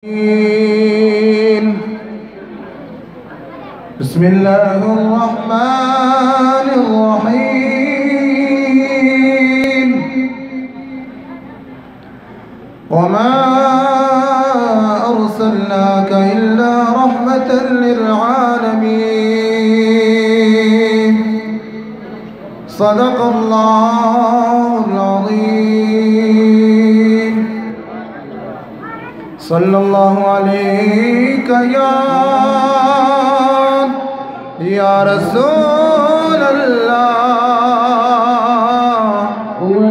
بسم الله الرحمن الرحيم وما أرسلناك إلا رحمة للعالمين صدق الله العظيم صلى الله عليك या रसूल अल्लाह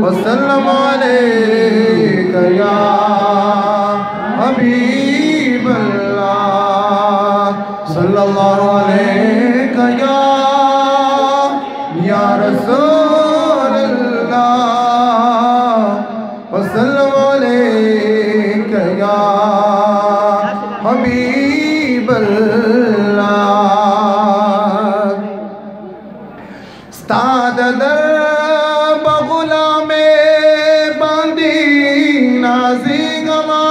वसल्लम अलैका या हबीब अल्लाह सल्लल्लाहु अलैका या रसूल अल्लाह वसल्लम अलैका या हबीब अल्लाह बगुला में बांधी नाजी गमा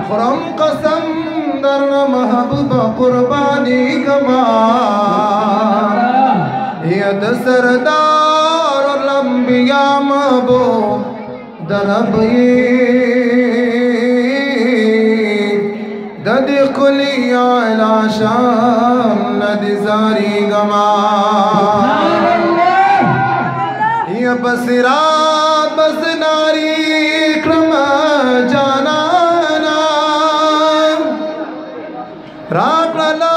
खुरम कसम दर महबूबा कुर्बानी गमा यद सरदार लंबिया महबूब दरब ददी कुलिया शाम नदी जारी गमा ये बसरा बस नारी क्रम जाना रापला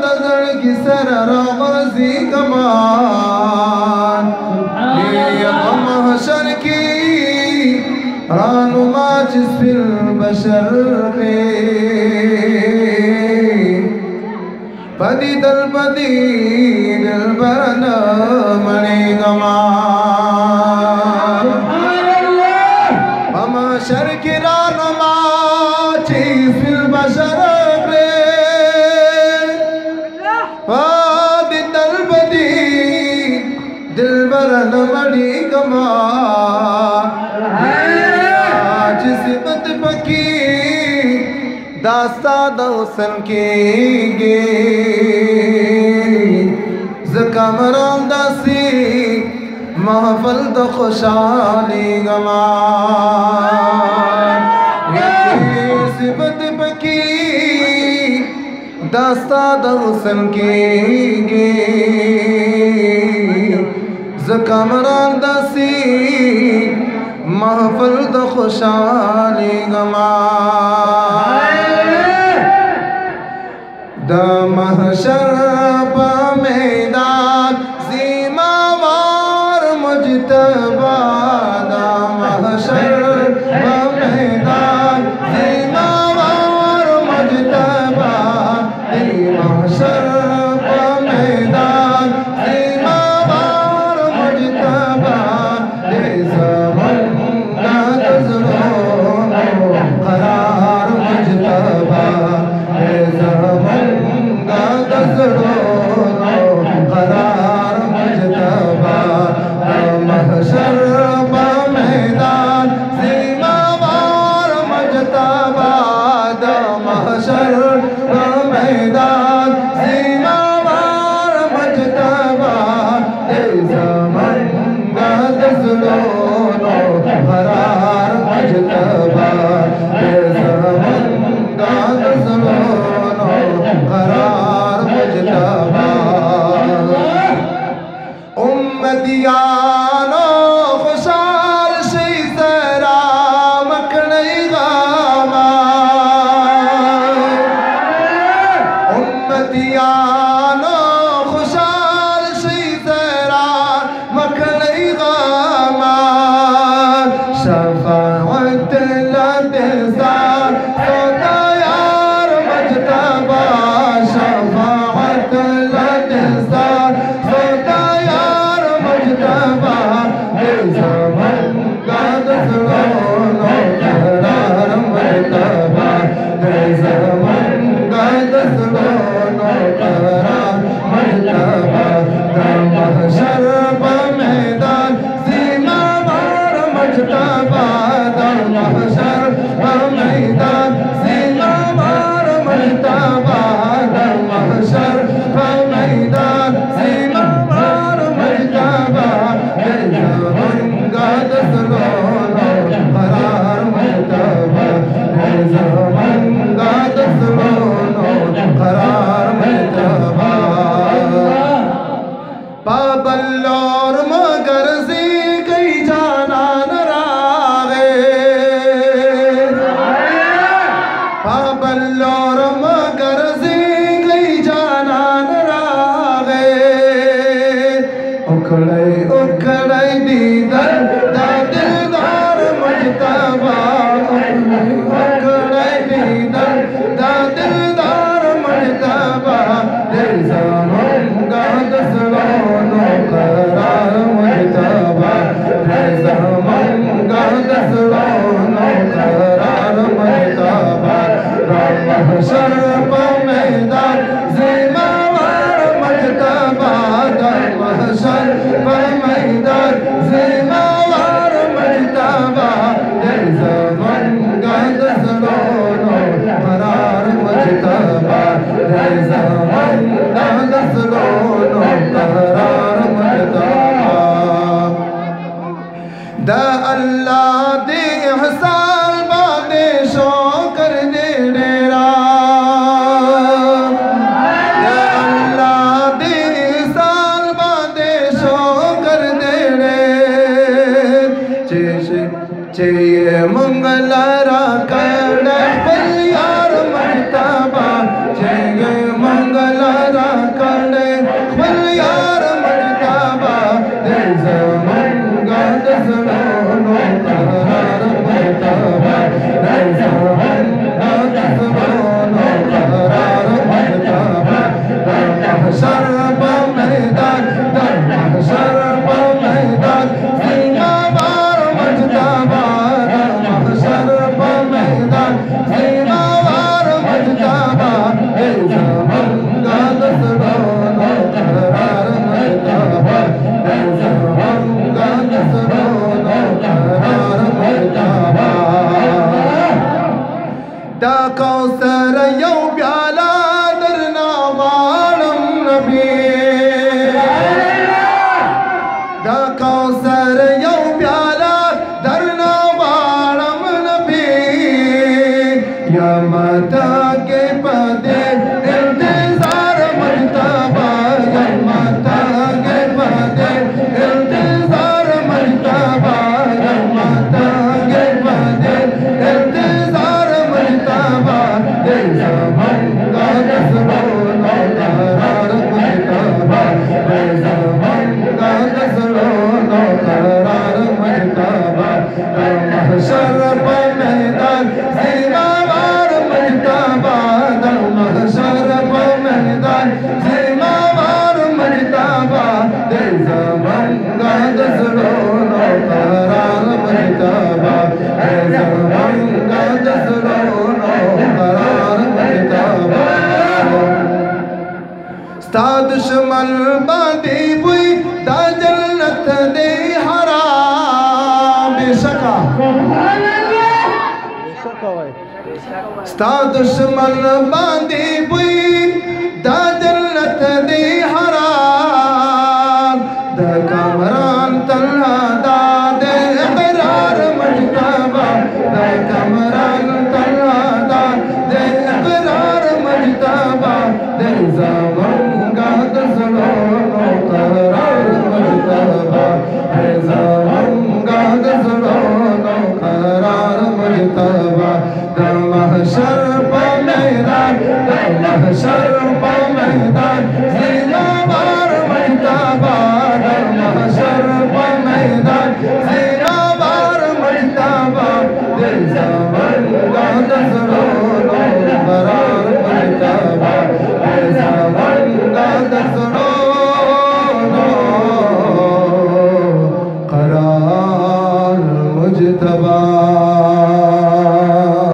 दजड़ की सर रामजी गमा ये महशर की रानुमा जिस्फिल बशर में पदी दल बरन मणे गमा हम शर की रानुमा जिस्फिल बशर में पदी दल बरन मणे गमा सिबत पकी दास्ता दौसन के गे ज़कमरान दासी महफल द खुशाली गमा सिबत पकी दास्ता दौसन के गे ज़कमरान दासी महफल द खुशाली गमा द महशर पा मैदान ज़िम्मेवार मुजतबा द महशर पा मैदान ज़िम्मेवार मुजतबा द महशर पा मैदान ज़िम्मेवार मुजतबा करार मुजतबा करार मुजतबा महशर बा मैदान ज़िम्मेवार मुजतबा द महशर बा मैदान ज़िम्मेवार मुजतबा करार मुजतबा करार मुजतबा उम्मतियानो खुशाल शी जरा मकनई गामा उम्मतियानो खुशाल शी जरा मकनई गामा शफाअत लदज़ार सोता यार मुजतबा शफाअत लदज़ार सोता यार मुजतबा ज़मान का दसरोनो करार मुजतबा ज़मान का दसरोनो करार मुजतबा महशर पा मैदान ज़िम्मेवार मुजतबा दसड़ोनो करार मजताबा महशर मैदान ज़िम्मेवार मजताबा महशर मैदान ज़िम्मेवार मजताबा ज़मान का दसड़ोनो करार मजताबा ज़मान का दसड़ोनो करार मजताबा दा अल्लाह दे हसाल बादे शो कर दे डेरा दा अल्लाह दे हसाल बादे शो कर दे चे मंगलारा कर यार मजताबा चे मंगलारा कर यार मजताबा दे ज़मान का दसड़ोनो करार मजताबा दे ज़मान का दसड़ोनो करार मजताबा महशर मैदान महशर मैदान ज़िम्मेवार मजताबा महशर मैदान ज़िम्मेवार मजताबा दे ज़मान का दसड़ोनो करार मजताबा दे ज़मान का दसड़ोनो करार मजताबा दा कौसर यौ प्याला दरना वालम नबी दा कौसर यौ प्याला दरना वालम नबी या माता के पदे इंतजार मजताबा या माता के पदे इंतजार मजताबा या माता के पदे इंतजार मजताबा दे ज़मान का दसड़ोनो करार मजताबा दे ज़मान का दसड़ोनो करार मजताबा महशर मैदान ज़िम्मेवार मजताबा महशर मैदान ज़िम्मेवार मजताबा दे ज़मान का दसड़ोनो करार मजताबा दे ज़मान का दसड़ोनो करार मजताबा स्ता दुश्मन बांधी बुई दा जन्नत दे हराम बेशका स्ता दुश्मन बांधी बुई